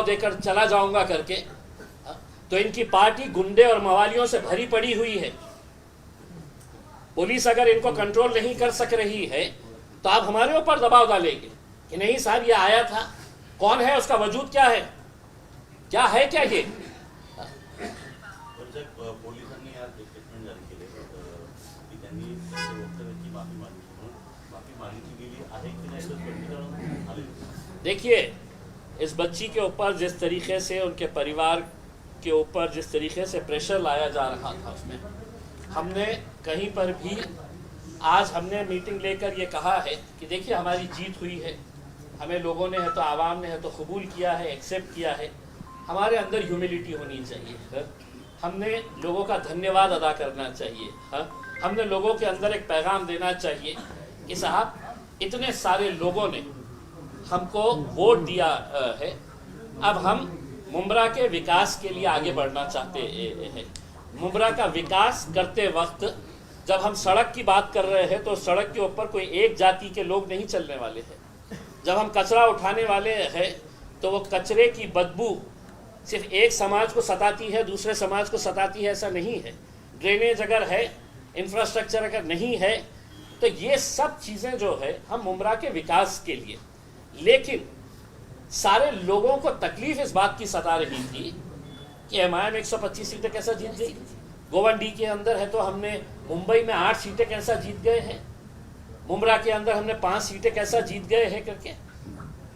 देकर चला जाऊंगा करके, तो इनकी पार्टी गुंडे और मवालियों से भरी पड़ी हुई है। पुलिस अगर इनको कंट्रोल नहीं कर सक रही है तो आप हमारे ऊपर दबाव डालेंगे कि नहीं साहब ये आया था, कौन है, उसका वजूद क्या है, क्या है क्या ये? पोलिसांनी आज स्टेटमेंट जारी केले की त्यांनी वक्तव्याची माफी मागितली गेली आहे की नाही, स्पष्टीकरण आले? देखिए, इस बच्ची के ऊपर जिस तरीके से उनके परिवार के ऊपर जिस तरीके से प्रेशर लाया जा रहा था, उसमें हमने कहीं पर भी आज हमने मीटिंग लेकर ये कहा है कि देखिए हमारी जीत हुई है, हमें लोगों ने है तो आवाम ने है तो कबूल किया है, एक्सेप्ट किया है। हमारे अंदर ह्यूमिलिटी होनी चाहिए, हमने लोगों का धन्यवाद अदा करना चाहिए, हमने लोगों के अंदर एक पैगाम देना चाहिए कि साहब इतने सारे लोगों ने हमको वोट दिया है, अब हम मुंब्रा के विकास के लिए आगे बढ़ना चाहते हैं। मुंब्रा का विकास करते वक्त जब हम सड़क की बात कर रहे हैं तो सड़क के ऊपर कोई एक जाति के लोग नहीं चलने वाले हैं। जब हम कचरा उठाने वाले हैं तो वो कचरे की बदबू सिर्फ एक समाज को सताती है, दूसरे समाज को सताती है, ऐसा नहीं है। ड्रेनेज अगर है, इंफ्रास्ट्रक्चर अगर नहीं है, तो ये सब चीज़ें जो है हम मुंब्रा के विकास के लिए, लेकिन सारे लोगों को तकलीफ इस बात की सता रही थी कि एमआईएम 125 सीटें कैसा जीत गई, गोवंडी के अंदर है तो हमने मुंबई में 8 सीटें कैसा जीत गए हैं, मुंब्रा के अंदर हमने 5 सीटें कैसा जीत गए हैं करके।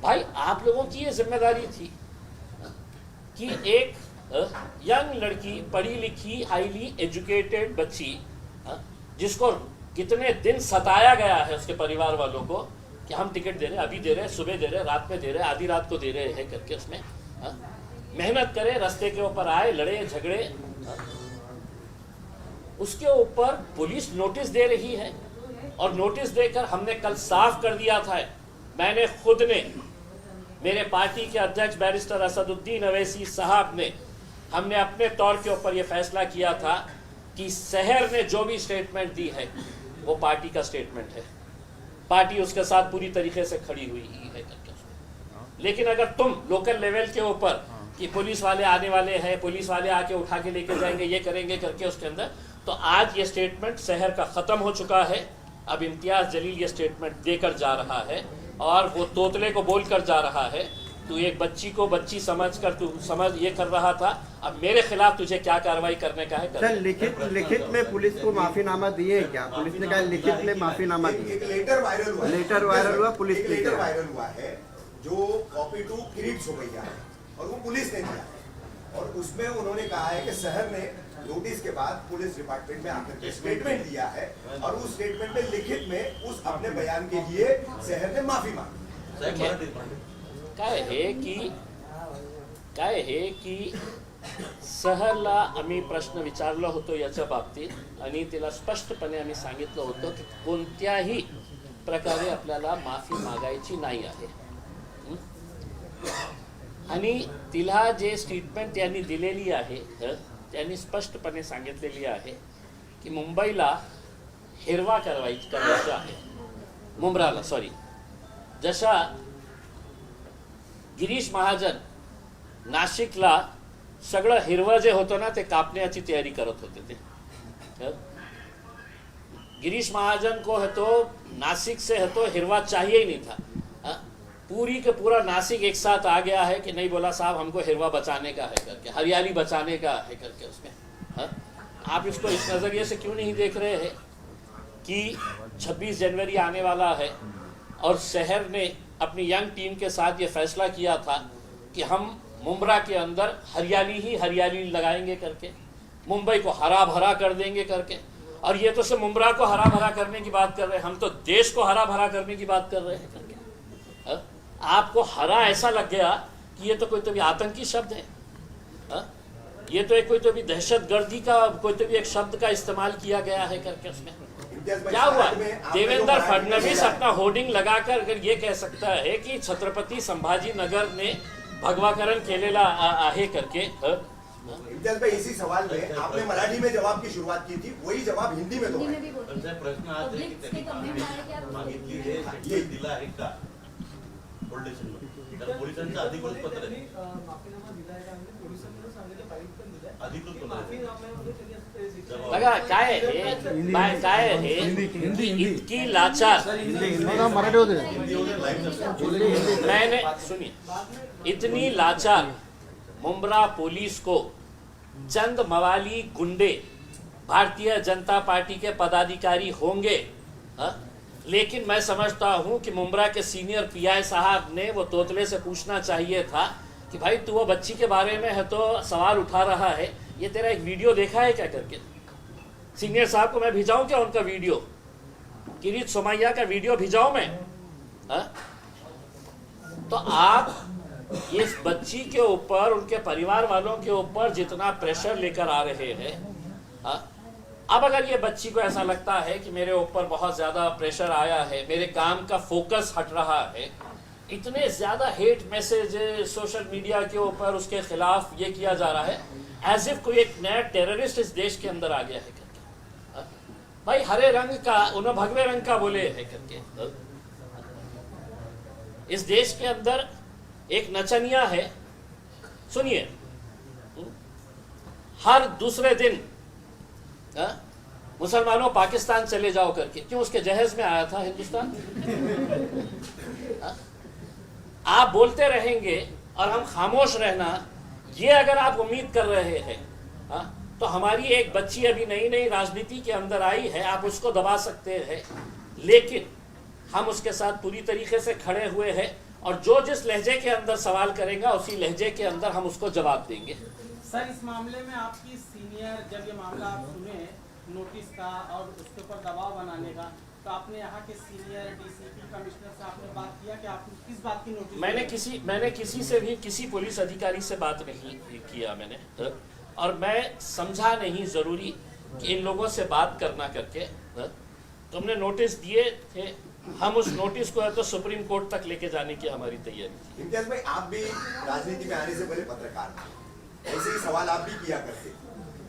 भाई आप लोगों की ये जिम्मेदारी थी कि एक यंग लड़की, पढ़ी लिखी, हाईली एजुकेटेड बच्ची, जिसको कितने दिन सताया गया है उसके परिवार वालों को कि हम टिकट दे रहे हैं, अभी दे रहे हैं, सुबह दे रहे हैं, रात में दे रहे हैं, आधी रात को दे रहे हैं करके, उसमें मेहनत करे, रास्ते के ऊपर आए, लड़े झगड़े, उसके ऊपर पुलिस नोटिस दे रही है। और नोटिस देकर हमने कल साफ कर दिया था, मैंने खुद ने, मेरे पार्टी के अध्यक्ष बैरिस्टर असदुद्दीन अवैसी साहब ने, हमने अपने तौर के ऊपर यह फैसला किया था कि शहर ने जो भी स्टेटमेंट दी है वो पार्टी का स्टेटमेंट है, पार्टी उसके साथ पूरी तरीके से खड़ी हुई है करके। लेकिन अगर तुम लोकल लेवल के ऊपर कि पुलिस वाले आने वाले हैं, पुलिस वाले आके उठा के लेके जाएंगे, ये करेंगे करके उसके अंदर, तो आज ये स्टेटमेंट शहर का ख़त्म हो चुका है। अब इम्तियाज़ जलील ये स्टेटमेंट देकर जा रहा है और वो तोतले को बोल कर जा रहा है, तू एक बच्ची को बच्ची समझकर तू समझ ये कर रहा था, अब मेरे खिलाफ तुझे क्या कार्रवाई करने का है। सर लिखित में पुलिस को माफीनामा दिए क्या? पुलिस ने कहा लिखित में माफीनामा दिए। लेटर वायरल हुआ पुलिस लेटर वायरल हुआ है जो कॉपी टू किरीट सोमैया है और वो पुलिस ने दिया है और उसमें उन्होंने कहा है कि शहर ने नोटिस के बाद पुलिस डिपार्टमेंट में आकर के स्टेटमेंट दिया है और उस स्टेटमेंट में लिखित में उस अपने बयान के लिए शहर ने माफी मांगी। काय हे की शहरला आम्ही प्रश्न विचारला होतो याच्या बाबतीत आणि तिला स्पष्टपणे आम्ही सांगितलं होतं की कोणत्याही प्रकारे आपल्याला माफी मागायची नाही आहे। आणि तिला जे स्टेटमेंट त्यांनी दिलेली आहे त्यांनी स्पष्टपणे सांगितलेली आहे की मुंबईला हिरवा करायचा आहे, मुंब्राला सॉरी, जशा गिरीश महाजन नाशिकला सगळं हिरवं जे होतं ना ते कापण्याची तयारी करत होते ते। गिरीश महाजन को है तो नासिक से है तो हिरवा चाहिए ही नहीं था, पूरी के पूरा नासिक एक साथ आ गया है कि नहीं, बोला साहब हमको हिरवा बचाने का है करके, हरियाली बचाने का है करके उसमें। आप इसको इस नज़रिए से क्यों नहीं देख रहे हैं कि 26 जनवरी आने वाला है और शहर ने अपनी यंग टीम के साथ ये फैसला किया था कि हम मुंब्रा के अंदर हरियाली ही हरियाली लगाएंगे करके, मुंबई को हरा भरा कर देंगे करके। और ये तो सिर्फ मुंब्रा को हरा भरा करने की बात कर रहे हैं, हम तो देश को हरा भरा करने की बात कर रहे हैं करके। आपको हरा ऐसा लग गया कि ये तो कोई तो भी आतंकी शब्द है, ये तो एक कोई तो भी दहशतगर्दी का कोई तो भी एक शब्द का इस्तेमाल किया गया है करके। उसमें क्या हुआ, देवेंद्र फडणवीस अपना होर्डिंग लगाकर अगर ये कह सकता है कि छत्रपति संभाजी नगर ने भगवाकरण केलेला आहे करके। इम्तियाज भाई इसी सवाल में आपने मराठी में जवाब की शुरुआत की थी, वही जवाब हिंदी में दो। प्रश्न आज आहे की त्यांनी मागितली हे दिला आहे का? पोलिसांचं अधिकृत पत्र आहे। बघा काय आहे काय आहे इतकी लाचार मैंने सुनिए इतनी लाचार मुंब्रा पुलिस को चंद मवाली गुंडे भारतीय जनता पार्टी के पदाधिकारी होंगे लेकिन मैं समझता हूं कि मुंब्रा के सीनियर पीआई साहब ने वो तोतले से पूछना चाहिए था कि भाई तू वो बच्ची के बारे में है तो सवाल उठा रहा है, ये तेरा एक वीडियो देखा है क्या करके। सीनियर साहब को मैं भिजाऊं क्या उनका वीडियो, किरीट सोमैया का वीडियो भिजाऊं मैं? तो आप इस बच्ची के ऊपर उनके परिवार वालों के ऊपर जितना प्रेशर लेकर आ रहे हैं, अब अगर ये बच्ची को ऐसा लगता है कि मेरे ऊपर बहुत ज्यादा प्रेशर आया है, मेरे काम का फोकस हट रहा है, इतने ज्यादा हेट मैसेज सोशल मीडिया के ऊपर उसके खिलाफ ये किया जा रहा है एज इफ कोई एक नया टेररिस्ट इस देश के अंदर आ गया है करके। भाई हरे रंग का उन्हें भगवे रंग का बोले है करके। इस देश के अंदर एक नचनिया है, सुनिए, हर दूसरे दिन मुसलमानों पाकिस्तान चले जाओ करके, क्यों उसके जहेज में आया था हिंदुस्तान? आप बोलते रहेंगे और हम खामोश रहना, ये अगर आप उम्मीद कर रहे हैं तो हमारी एक बच्ची अभी नई नई राजनीति के अंदर आई है, आप उसको दबा सकते हैं, लेकिन हम उसके साथ पूरी तरीके से खड़े हुए हैं और जो जिस लहजे के अंदर सवाल करेगा उसी लहजे के अंदर हम उसको जवाब देंगे। सर, इस मामले में आपकी सीनियर, जब ये मामला आप सुने नोटिस का और उसके ऊपर दबाव बनाने का, तो आपने यहाँ के सीनियर डीसीपी कमिश्नर से आपने बात किया कि आप किस बात की नोटिस? मैंने किसी से भी, किसी पुलिस अधिकारी से बात नहीं किया मैंने, और मैं समझा नहीं जरूरी कि इन लोगों से बात करना करके। तुमने नोटिस दिए थे, हम उस नोटिस को है तो सुप्रीम कोर्ट तक लेके जाने की हमारी तैयारी थी। इम्तियाज भाई, आप भी राजनीति में आने से पहले पत्रकार थे, ऐसे ही सवाल आप भी किया करते।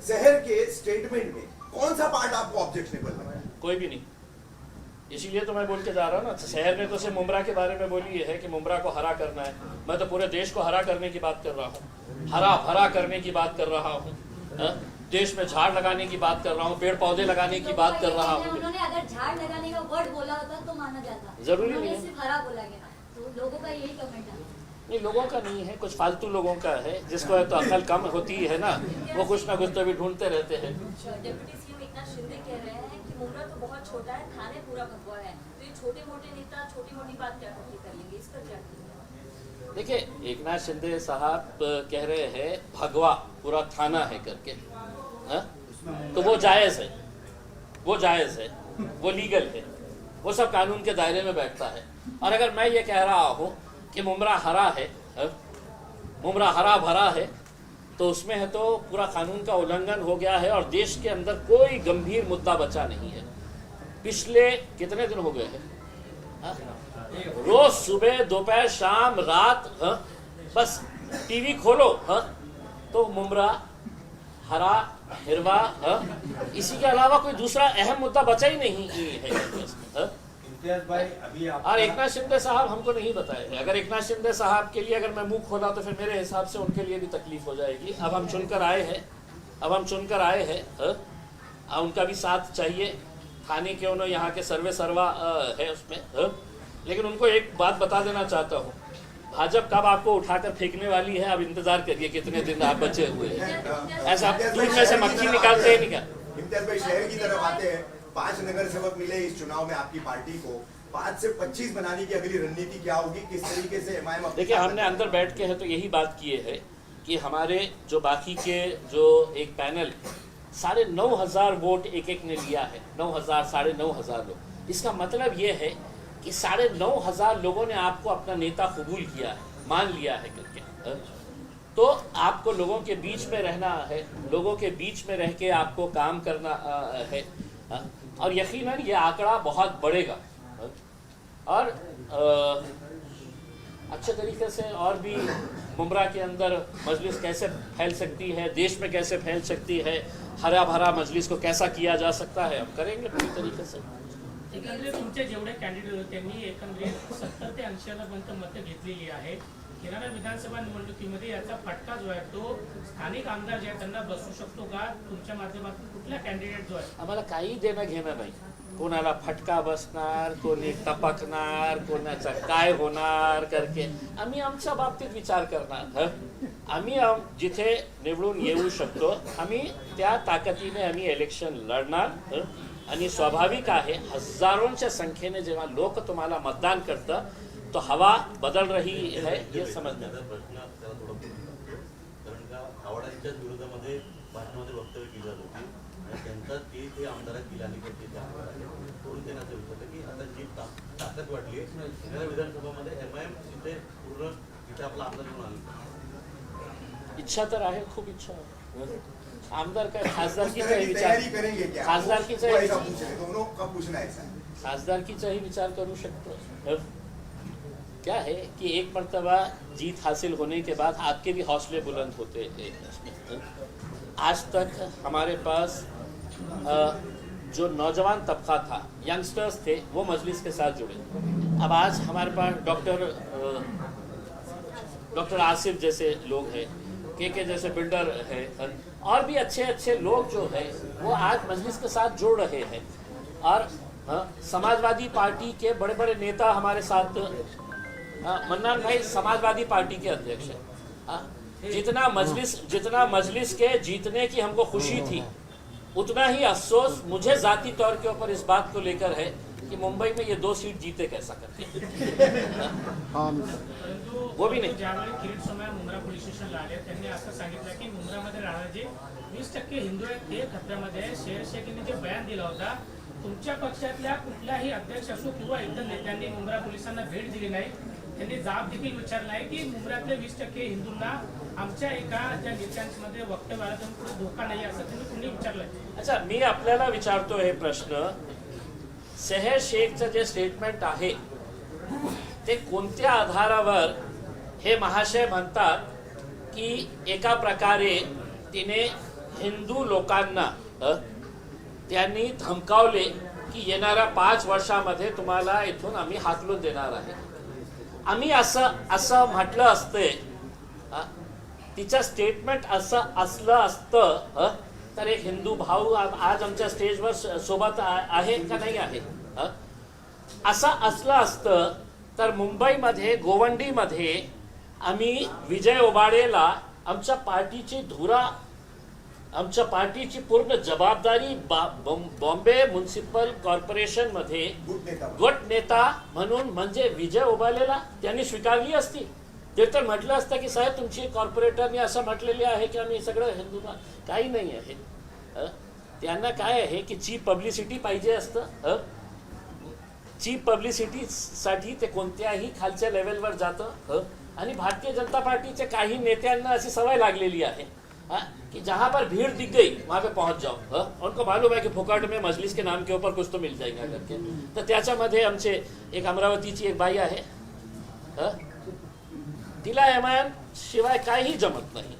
शहर के स्टेटमेंट में कौन सा पार्ट आपको ऑब्जेक्शनेबल लगा? कोई भी नहीं, इसीलिए तो मैं बोल के जा रहा हूँ ना। शहर ने तो सिर्फ मुंब्रा के बारे में बोली है कि मुंब्रा को हरा करना है, मैं तो पूरे देश को हरा करने की बात कर रहा हूँ, हरा भरा करने की बात कर रहा हूँ, देश में झाड़ लगाने की बात कर रहा हूँ, पेड़ पौधे लगाने की बात कर रहा हूँ। उन्होंने अगर झाड़ लगाने का वर्ड बोला होता तो माना जाता, जरूरी नहीं है, सिर्फ हरा बोला गया, तो लोगों का यही कमेंट है। नहीं, लोगों का नहीं है, कुछ फालतू लोगों का है, जिसको है तो अकल कम होती है ना, वो कुछ ना कुछ तो भी ढूंढते रहते हैं। डिप्टी सीएम एकनाथ शिंदे कह रहे हैं कि मुंब्रा तो बहुत छोटा है, थाने पूरा भगवा है, तो ये छोटे मोटे नेता छोटी मोटी बात क्या कर लेंगे, इस पर क्या? देखिए, एकनाथ शिंदे साहब कह रहे हैं भगवा पूरा थाना है करके, तो वो जायज है, वो जायज है, वो लीगल है, वो सब कानून के दायरे में बैठता है। और अगर मैं ये कह रहा हूँ कि मुंब्रा हरा है, मुंब्रा हरा भरा है, तो उसमें है तो पूरा कानून का उल्लंघन हो गया है और देश के अंदर कोई गंभीर मुद्दा बचा नहीं है। पिछले कितने दिन हो गए हैं, रोज सुबह दोपहर शाम रात, बस टीवी खोलो तो मुंब्रा हरा हिरवा, इसी के अलावा कोई दूसरा अहम मुद्दा बचा ही नहीं है। भाई, अभी आप और एकनाथ शिंदे साहब हमको नहीं बताए थे। अगर एकनाथ शिंदे साहब के लिए अगर मैं मुंह खोला तो फिर मेरे हिसाब से उनके लिए भी तकलीफ हो जाएगी। अब हम चुनकर आए हैं, उनका भी साथ चाहिए, थाने के उन्होंने यहाँ के सर्वे सर्वा है उसमें, लेकिन उनको एक बात बता देना चाहता हूँ, भाजपा कब आपको उठाकर फेंकने वाली है, अब इंतजार करिए कितने दिन आप बचे हुए हैं। ऐसा आप दूध में से मक्खी निकालते हैं नहीं क्या? इम्तियाज भाई, शहर की तरफ आते हैं, 5 नगर सेवक मिले इस चुनाव में आपकी पार्टी को, 5 से 25 बनाने की अगली रणनीति क्या होगी, किस तरीके से एमआईएम? देखिए, हमने अंदर बैठ के है तो यही बात किए है कि हमारे जो बाकी के जो एक पैनल 9,500 वोट एक ने लिया है, 9,000 9,500 लोग, इसका मतलब ये है कि 9,500 लोगों ने आपको अपना नेता कबूल किया है, मान लिया है करके। तो आपको लोगों के बीच में रहना है, लोगों के बीच में रह के आपको काम करना है, और यकीनन ये आंकड़ा बहुत बढ़ेगा और अच्छे तरीके से और भी मुंब्रा के अंदर मजलिस कैसे फैल सकती है, देश में कैसे फैल सकती है, हरा भरा मजलिस को कैसा किया जा सकता है, हम करेंगे पूरी तरीके से। एकंदरीत तुमचे जेवढे कॅन्डिडेट होते त्यांनी एकंदरीत 70 ते 80% मतं घेतलेली आहेत. येणाऱ्या विधानसभा निवडणुकीमध्ये याचा फटका जो आहे तो स्थानिक आमदार जे आहेत त्यांना बसू शकतो का? तुमच्या माध्यमातून कुठला कॅन्डिडेट जो आहे आम्हाला काही देणं घेणं नाही. कोणाला फटका बसणार, कोणी टपकणार, कोणाचा काय होणार करके आम्ही आमच्या बाबतीत विचार करणार. आम्ही जिथे निवडून येऊ शकतो आम्ही त्या ताकदीने आम्ही इलेक्शन लढणार. आणि स्वाभाविक आहे हजारोंच्या संख्येने जेव्हा लोक तुम्हाला मतदान करतं तो हवा बदल रही है हे समजणार. त्याचा प्रश्न त्याला थोडं पूर्ण करतो. कारण का आव्हाडांच्याच विरोधामध्ये भाषणामध्ये वक्तव्य केली जात होती आणि त्यांचा ते आमदारात केला आणि ते आमदार आहे म्हणून त्यांना असं विचारलं की आता जी ताकद वाढली आहे येणाऱ्या विधानसभामध्ये MIM तिथे पूर्ण तिथे आपला आमदार म्हणून आला. इच्छा तर आहे, खूप इच्छा आहे. आमदार काय खासदारकीचाही तैयारी विचार करेंगे क्या? खासदारकीचाही वो ऐसा पूछ रहे, दोनों का पूछना है ऐसा. खासदारकीचाही विचार करू शकतो. क्या है कि एक मर्तबा जीत हासिल होने के बाद आपके भी हौसले बुलंद होते हैं. आज तक हमारे पास जो नौजवान तबका था, यंगस्टर्स थे, वो मजलिस के साथ जुड़े. अब आज हमारे पास डॉक्टर आसिफ जैसे लोग हैं, के जैसे बिल्डर हैं और भी अच्छे अच्छे लोग जो हैं वो आज मजलिस के साथ जुड़ रहे हैं. और समाजवादी पार्टी के बड़े बड़े नेता हमारे साथ, मन्नान भाई समाजवादी पार्टी के अध्यक्ष हैं. जितना मजलिस के जीतने की हमको खुशी थी उतना ही अफसोस मुझे जाती तौर के ऊपर इस बात को लेकर है की मुंबई में ये 2 सीट जीते कैसा करके. वो भी नाही. ज्यावेळी किरीट सोमय्या मुंब्रा पोलीस स्टेशनला आले त्यांनी असं सांगितलं की मुंब्रामध्ये राहणारे जे 20% हिंदू आहेत ते खतऱ्यामध्ये आहे. शेर शेखीने जे बयान दिला होता तुमच्या पक्षातल्या कुठल्याही अध्यक्ष असो किंवा इतर नेत्यांनी मुंब्रा पोलिसांना भेट दिली नाही. त्यांनी जाब देखील विचारला आहे की मुंब्र्यातल्या 20% हिंदूंना आमच्या एका ज्या नेत्यांमध्ये वक्तव्य आलं त्यामुळे पुढे धोका नाही असं त्यांनी कुणी विचारलंय. अच्छा, मी आपल्याला विचारतो हे प्रश्न. शहर शेखचं जे स्टेटमेंट आहे ते कोणत्या आधारावर हे महाशय म्हणतात की एका प्रकारे तिने हिंदू लोकांना त्यांनी धमकावले की येणाऱ्या 5 वर्षामध्ये तुम्हाला इथून आम्ही हाकलून देणार आहे. आम्ही असं म्हटलं असते, तिचं स्टेटमेंट असं असलं असतं तर एक हिंदू भाऊ आज आमच्या स्टेजवर सोबत आहे का नाही आहे. असं असलं असतं तर मुंबईमध्ये गोवंडीमध्ये आम्ही विजय ओबाडेला आमच्या पार्टीची पूर्ण जबाबदारी बॉम्बे म्युनिसिपल कॉर्पोरेशन मध्ये गट नेता म्हणून म्हणजे विजय ओबाडेला त्यांनी स्वीकारली असती. ते तर म्हटलं असतं की साहेब तुमची कॉर्पोरेटरनी असं म्हटलेले आहे की आम्ही सगळं हिंदूंना. काही नाही आहे. त्यांना काय आहे की चीप पब्लिसिटी पाहिजे असतं. चीप पब्लिसिटीसाठी ते कोणत्याही खालच्या लेवलवर जातं. आणि भारतीय जनता पार्टीचे काही नेत्यांना अशी सवय लागलेली आहे कि जहां पर भीड़ दिख गई वहां पे पहुंच जाओ. उनको मालूम है कि फुकट में मजलिस के नाम के ऊपर कुछ तो मिल जाएगा करके. तर त्याच्यामध्ये आमचे एक अमरावतीची एक बाई आहे, तिला MIM शिवाय काही जमत नाही.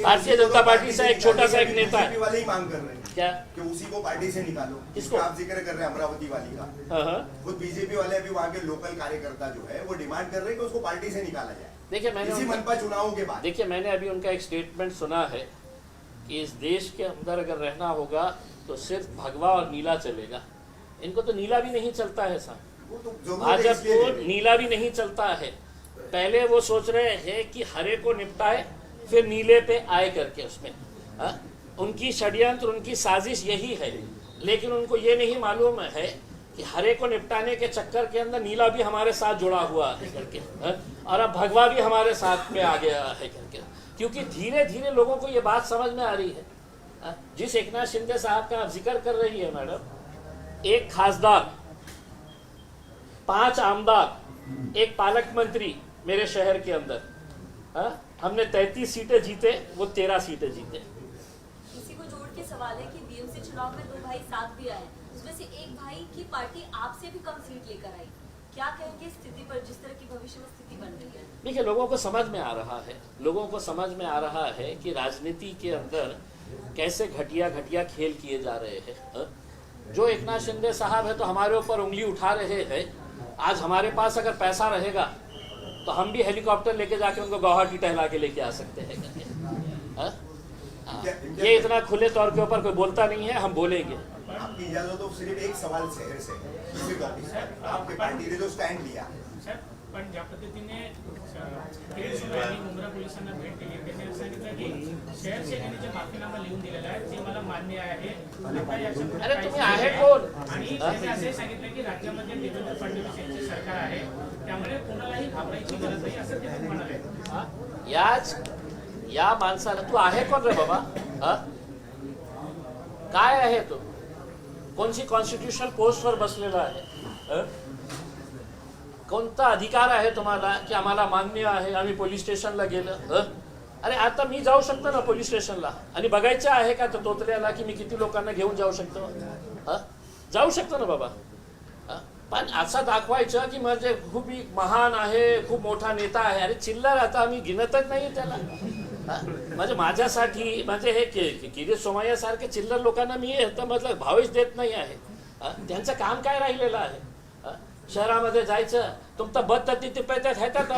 भारतीय जनता पार्टी से एक छोटा सा एक नेता है वाले ही मांग कर रहे हैं क्या कि उसी को पार्टी से निकालो. किसको? आप जिक्र कर रहे हैं अमरावती वाली का. खुद बीजेपी वाले अभी वहाँ के लोकल कार्यकर्ता जो है वो डिमांड कर रहे हैं कि उसको पार्टी से निकाला जाए. देखिए इसी मनपा चुनावों के बाद. देखिए मैंने अभी उनका एक स्टेटमेंट सुना है कि इस देश के अंदर अगर रहना होगा तो सिर्फ भगवा और नीला चलेगा. इनको तो नीला भी नहीं चलता है साहब. वो तो भाजपा को नीला भी नहीं चलता है. पहले वो सोच रहे हैं कि हरे को निपटाए फिर नीले पे आए करके उसमें. उनकी षड्यंत्र उनकी साजिश यही है. लेकिन उनको ये नहीं मालूम है कि हरे को निपटाने के चक्कर के अंदर नीला भी हमारे साथ जुड़ा हुआ है करके. और अब भगवा भी हमारे साथ में आ गया है करके. क्योंकि धीरे धीरे लोगों को ये बात समझ में आ रही है. जिस एकनाथ शिंदे साहब का आप जिक्र कर रही है मैडम, एक खासदार, 5 आमदार, एक पालक मंत्री मेरे शहर के अंदर. हमने 33 सीटें जीते, वो 13 सीटें जीते. इसी को जोड़ के सवाल है कि BMC चुनाव में 2 भाई साथ भी आए, उसमें से एक भाई की पार्टी आपसे भी कम सीट लेकर आई. क्या कहेंगे स्थिति पर, जिस तरह की भविष्य में स्थिति बन रही है? देखिए लोगों को समझ में आ रहा है, लोगों को समझ में आ रहा है कि राजनीति के अंदर कैसे घटिया घटिया खेल किए जा रहे हैं. जो एकनाथ शिंदे साहब है तो हमारे ऊपर उंगली उठा रहे हैं. आज हमारे पास अगर पैसा रहेगा तो हम भी हेलीकॉप्टर लेके जाके उनको गुवाहाटी टहला के लेके आ सकते हैं करके। हाँ? हाँ। ये इतना खुले तौर के ऊपर कोई बोलता नहीं है, हम बोलेंगे। आपकी इजाजत हो सिर्फ एक सवाल शहर से इसी टॉपिक पर आपकी पार्टी ने जो स्टँड लिया साहेब, पण ज्या पद्धतीने किरीट सोमय्या यांनी मुंब्रा पोलिसांना भेट दिली, त्यांनी असं सांगितलं की शहर शेखीने जे माफीनामा लिहून दिलेला आहे ते मला मान्य आहे, आता याच्यापुढे अरे काहीच तुम्ही नाही आहे आहे. कोण? आणि त्यांनी असंही सांगितलं की राज्यामध्ये देवेंद्र फडणवीस यांचे सरकार आहे, त्यामुळे कोणालाही घाबरायची गरज नाही असं ते म्हणाले. हाँ? या माणसाला तू आहे कोण रे बाबा? हाँ? काय आहे तू? कोणची कॉन्स्टिट्यूशनल पोस्टवर बसलेला आहे? हाँ? कोणता अधिकार आहे तुम्हाला की आम्हाला मान्य आहे, आम्ही पोलीस स्टेशनला गेलं? हाँ? अरे आता मी जाऊ शकतो ना पोलीस स्टेशनला आणि बघायचं आहे का तो तोतल्याला की मी किती लोकांना घेऊन जाऊ शकतो? हाँ? जाऊ शकतो ना बाबा. हाँ? पण असं दाखवायचं की म्हणजे खूप महान आहे, खूप मोठा नेता आहे. अरे चिल्लर आता आम्ही गिनतच नाही त्याला. हाँ? म्हणजे माझ्यासाठी म्हणजे हे किरीट सोमय्या सारखे चिल्लर लोकांना मी मतलब भावेच देत नाही आहे. हाँ? त्यांचं काम काय राहिलेलं आहे? हाँ? शहरामध्ये जायचं तुमचा बद तिथे पैसे खातात.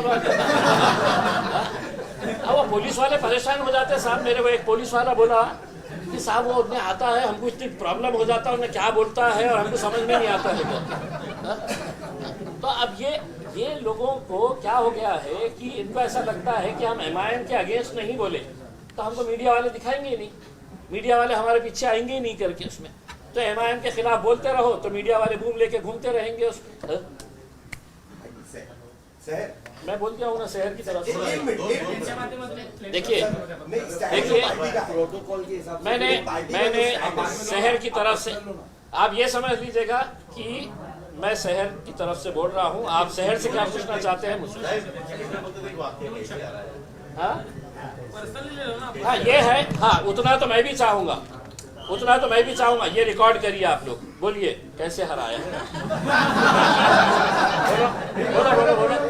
अब पुलिस वाले परेशान हो जाते साहब. मेरे को एक पुलिस वाला बोला कि साहब वो उतने आता है, हमको इतनी प्रॉब्लम हो जाता है, उन्हें क्या बोलता है और हमको समझ में नहीं आता है. तो अब ये लोगों को क्या हो गया है कि इनको ऐसा लगता है कि हम MIM के अगेंस्ट नहीं बोले तो हमको मीडिया वाले दिखाएंगे ही नहीं, मीडिया वाले हमारे पीछे आएंगे ही नहीं करके उसमें. तो MIM के खिलाफ बोलते रहो तो मीडिया वाले बूम लेके घूमते रहेंगे उसमें. शहर मैं बोल दिया हूँ ना शहर की तरफ से. एक मिनट त्यांच्या माध्यमातून एक देखिए नहीं स्टैंड देखिए, पार्टी का प्रोटोकॉल के हिसाब मैंने शहर की तरफ से, आप ये समझ लीजिएगा कि मैं शहर की तरफ से बोल रहा हूँ. आप शहर से क्या पूछना चाहते हैं मुझसे? त्याच्याबद्दल एक वाक्य कैसे आ रहा है? हाँ पर्सनली ले लो ना. हाँ ये है. हाँ उतना तो मैं भी चाहूँगा, उतना तो मैं भी चाहूँगा. ये रिकॉर्ड करिए आप लोग, बोलिए कैसे हराया. बोलो बोलो बोलो बोलो.